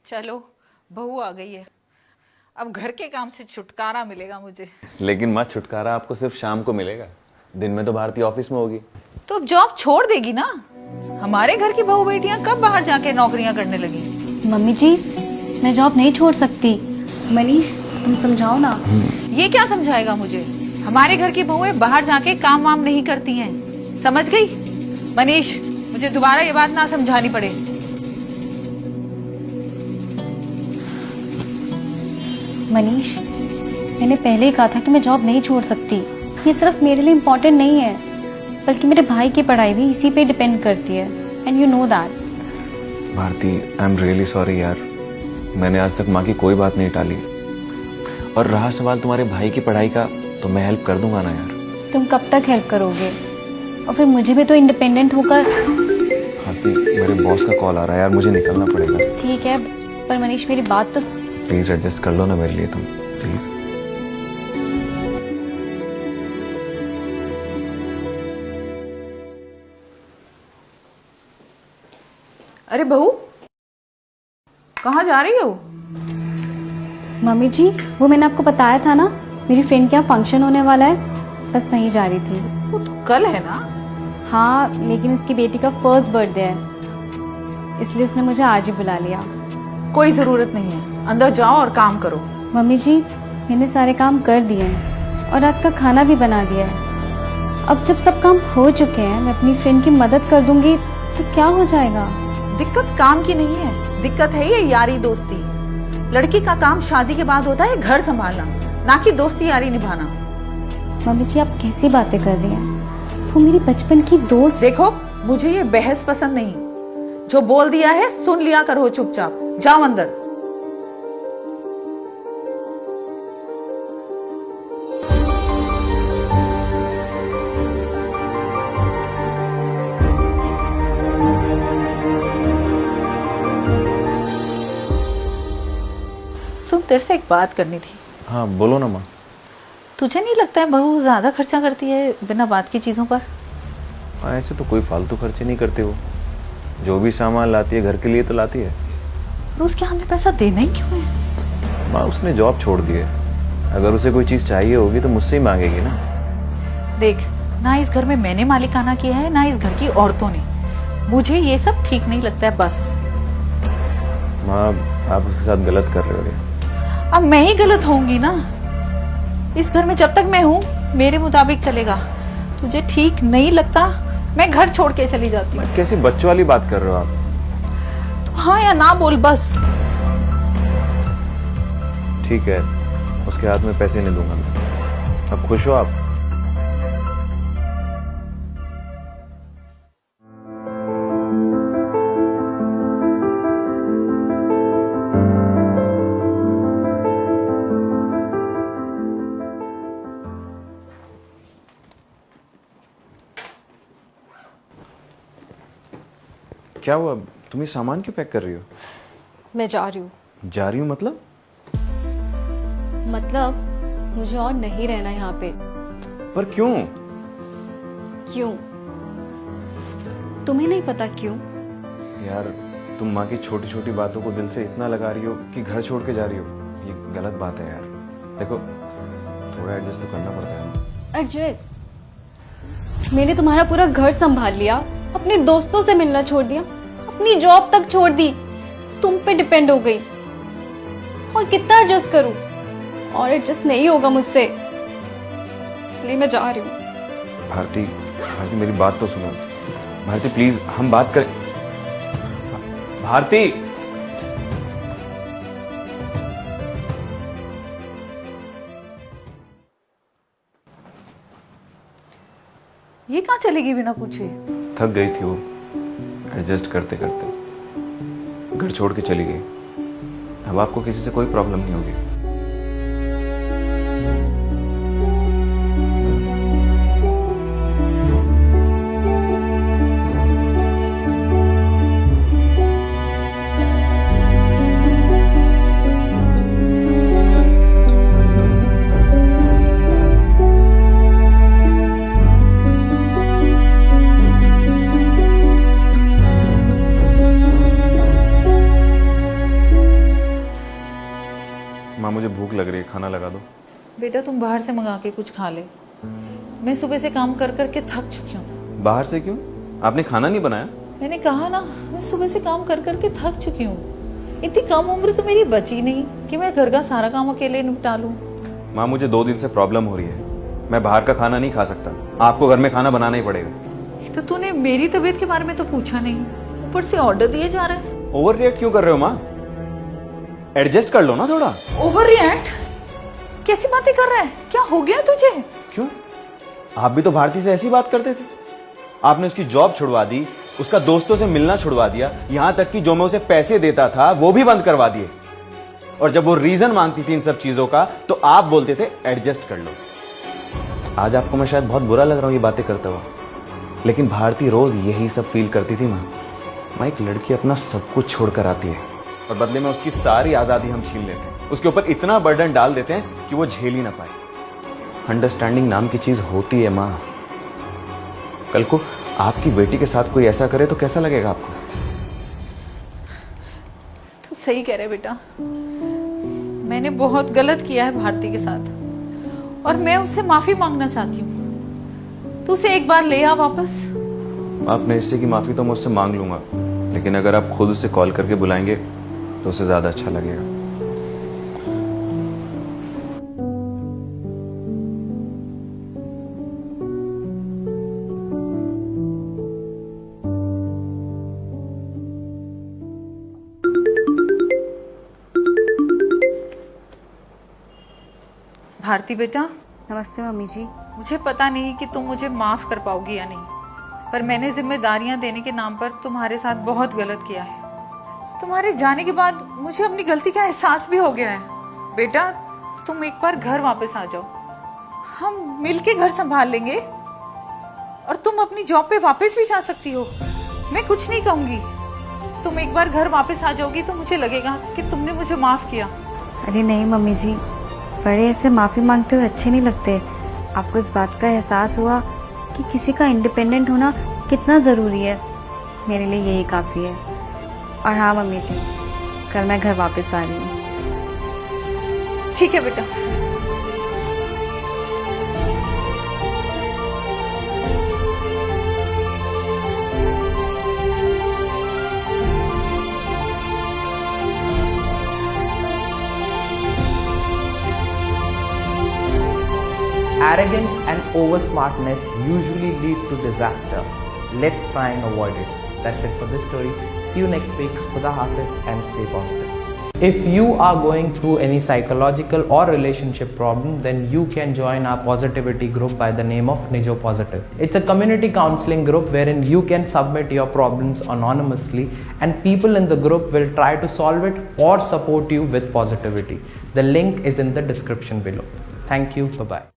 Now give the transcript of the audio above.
चलो बहू आ गई है, अब घर के काम से छुटकारा मिलेगा मुझे। लेकिन माँ, छुटकारा आपको सिर्फ शाम को मिलेगा, दिन में तो भारती ऑफिस में होगी। तो अब जॉब छोड़ देगी ना। हमारे घर की बहू बेटियां कब बाहर जाके नौकरियां करने लगी। मम्मी जी, मैं जॉब नहीं छोड़ सकती। मनीष, तुम समझाओ ना। ये क्या समझाएगा मुझे? हमारे घर की बहुएं बाहर जाके काम वाम नहीं करती हैं, समझ गई? मनीष, मुझे दोबारा ये बात ना समझानी पड़े। मनीष, मैंने पहले ही कहा था कि मैं जॉब नहीं छोड़ सकती। ये सिर्फ मेरे लिए इम्पोर्टेंट नहीं है, बल्कि मेरे भाई की पढ़ाई भी इसी पे डिपेंड करती है। And you know that. Bharti, I am really sorry यार, मैंने आज तक माँ की कोई बात नहीं टाली। और रहा सवाल तुम्हारे भाई की पढ़ाई का, तो मैं हेल्प कर दूंगा ना यार। तुम कब तक हेल्प करोगे? और फिर मुझे भी तो इंडिपेंडेंट होकर। भारती, मेरे बॉस का कॉल आ रहा है यार, मुझे निकलना पड़ेगा। ठीक है, पर मनीष मेरी बात तो। प्लीज एडजस्ट कर लो ना मेरे लिए तुम, प्लीज। अरे बहू, कहाँ जा रही हो? मम्मी जी, वो मैंने आपको बताया था ना, मेरी फ्रेंड के यहाँ फंक्शन होने वाला है, बस वहीं जा रही थी। वो तो कल है ना। हाँ, लेकिन उसकी बेटी का फर्स्ट बर्थडे है, इसलिए उसने मुझे आज ही बुला लिया। कोई जरूरत नहीं है, अंदर जाओ और काम करो। मम्मी जी, मैंने सारे काम कर दिए हैं और रात का खाना भी बना दिया है। अब जब सब काम हो चुके हैं, मैं अपनी फ्रेंड की मदद कर दूंगी तो क्या हो जाएगा? दिक्कत काम की नहीं है, दिक्कत है ये यारी दोस्ती। लड़की का काम शादी के बाद होता है घर संभालना, ना कि दोस्ती यारी निभाना। मम्मी जी, आप कैसी बातें कर रही हैं? वो मेरी बचपन की दोस्त। देखो, मुझे ये बहस पसंद नहीं। जो बोल दिया है सुन लिया करो, चुपचाप जाओ अंदर। सुन, तेरे से एक बात करनी थी। हाँ बोलो ना माँ। तुझे नहीं लगता है बहू ज्यादा खर्चा करती है बिना बात की चीजों पर? हाँ, ऐसे तो कोई फालतू खर्चे नहीं करते वो, जो भी सामान लाती है घर के लिए तो लाती है। और उसके हमें पैसा देना ही क्यों है? माँ, उसने जॉब छोड़ दी है, अगर उसे कोई चीज़ चाहिए होगी तो मुझसे ही मांगेगी ना। देख, ना इस घर में मैंने मालिकाना किया है, ना इस घर की औरतों ने। मुझे ये सब ठीक नहीं लगता है बस। माँ, आप उसके साथ गलत कर रहे हो। अब मैं ही गलत होंगी ना। इस घर में जब तक मैं हूँ मेरे मुताबिक चलेगा। तुझे ठीक नहीं लगता, मैं घर छोड़ के चली जाती हूँ। कैसी बच्चों वाली बात कर रहे हो आप? तो हाँ या ना बोल बस। ठीक है, उसके हाथ में पैसे नहीं दूंगा मैं। अब खुश हो आप? क्या हुआ, तुम ये सामान क्यों पैक कर रही हो? मैं जा रही हूँ। जा रही हूँ मतलब? मतलब मुझे और नहीं रहना यहाँ पे। पर क्यों? क्यों? तुम्हें नहीं पता क्यों? यार, तुम माँ की छोटी छोटी बातों को दिल से इतना लगा रही हो कि घर छोड़ के जा रही हो। ये गलत बात है यार। देखो, थोड़ा एडजस्ट तो करना पड़ता है। एडजस्ट? मैंने तुम्हारा पूरा घर संभाल लिया, अपने दोस्तों से मिलना छोड़ दिया, अपनी जॉब तक छोड़ दी, तुम पे डिपेंड हो गई। और कितना एडजस्ट करूं? और एडजस्ट नहीं होगा मुझसे, इसलिए मैं जा रही हूँ। भारती, भारती मेरी बात तो सुनो। भारती प्लीज, हम बात करें। भारती, ये कहाँ चलेगी बिना पूछे? थक गई थी वो एडजस्ट करते करते, घर छोड़ के चली गई। अब आपको किसी से कोई प्रॉब्लम नहीं होगी। माँ मुझे भूख लग रही है, खाना लगा दो। बेटा तुम बाहर से मंगा के कुछ खा ले, मैं सुबह से काम कर कर के थक चुकी हूँ। बाहर से क्यों? आपने खाना नहीं बनाया? मैंने कहा ना, मैं सुबह से काम कर कर के थक चुकी हूँ। इतनी कम उम्र तो मेरी बची नहीं कि मैं घर का सारा काम अकेले निपटा लूं। माँ मुझे 2 दिन से प्रॉब्लम हो रही है, मैं बाहर का खाना नहीं खा सकता, आपको घर में खाना बनाना ही पड़ेगा। तो तूने मेरी तबीयत के बारे में तो पूछा नहीं, ऊपर से ऑर्डर दिए जा रहा है। ओवर रिएक्ट क्यों कर रहे हो माँ? एडजस्ट कर लो ना थोड़ा। Over react? कैसी बातें कर रहा है? क्या हो गया तुझे? क्यों? आप भी तो भारती से ऐसी बात करते थे। आपने उसकी जॉब छुड़वा दी, उसका दोस्तों से मिलना छुड़वा दिया, यहां तक कि जो मैं उसे पैसे देता था वो भी बंद करवा दिए। और जब वो रीजन मांगती थी इन सब चीजों का तो आप बोलते थे एडजस्ट कर लो। आज आपको मैं शायद बहुत बुरा लग रहा हूं ये बातें करते हुए, लेकिन भारती रोज यही सब फील करती थी। माँ एक लड़की अपना सब कुछ छोड़कर आती है और बदले में उसकी सारी आजादी हम छीन लेते हैं, उसके ऊपर इतना बर्डन डाल देते हैं कि वो झेल ही ना पाए। अंडरस्टैंडिंग नाम की चीज होती है माँ। कल को आपकी बेटी के साथ कोई ऐसा करे तो कैसा लगेगा आपको? तू सही कह रहे बेटा, मैंने बहुत गलत किया है भारती के साथ और मैं उससे माफी मांगना चाहती हूँ। तू उसे एक बार ले आ वापस। आपने हिस्से की माफी तो मुझसे मांग लूंगा, लेकिन अगर आप खुद उसे कॉल करके बुलाएंगे तो उसे ज्यादा अच्छा लगेगा। भारती बेटा, नमस्ते मम्मी जी। मुझे पता नहीं कि तुम मुझे माफ कर पाओगी या नहीं, पर मैंने जिम्मेदारियां देने के नाम पर तुम्हारे साथ बहुत गलत किया है। तुम्हारे जाने के बाद मुझे अपनी गलती का एहसास भी हो गया है। बेटा तुम एक बार घर वापस आ जाओ, हम मिलके घर संभाल लेंगे और तुम अपनी जॉब पे वापस भी जा सकती हो। मैं कुछ नहीं कहूंगी, तुम एक बार घर वापस आ जाओगी तो मुझे लगेगा कि तुमने मुझे माफ किया। अरे नहीं मम्मी जी, बड़े ऐसे माफ़ी मांगते हुए अच्छे नहीं लगते। आपको इस बात का एहसास हुआ कि किसी का इंडिपेंडेंट होना कितना ज़रूरी है, मेरे लिए यही काफ़ी है। और हाँ मम्मी जी, कल मैं घर वापस आ रही हूँ। ठीक है बेटा। Arrogance and oversmartness usually lead to disaster. Let's try and avoid it. That's it for this story. See you next week. Khuda Hafiz and stay positive. If you are going through any psychological or relationship problem, then you can join our positivity group by the name of Nijo Positive. It's a community counseling group wherein you can submit your problems anonymously and people in the group will try to solve it or support you with positivity. The link is in the description below. Thank you. Bye-bye.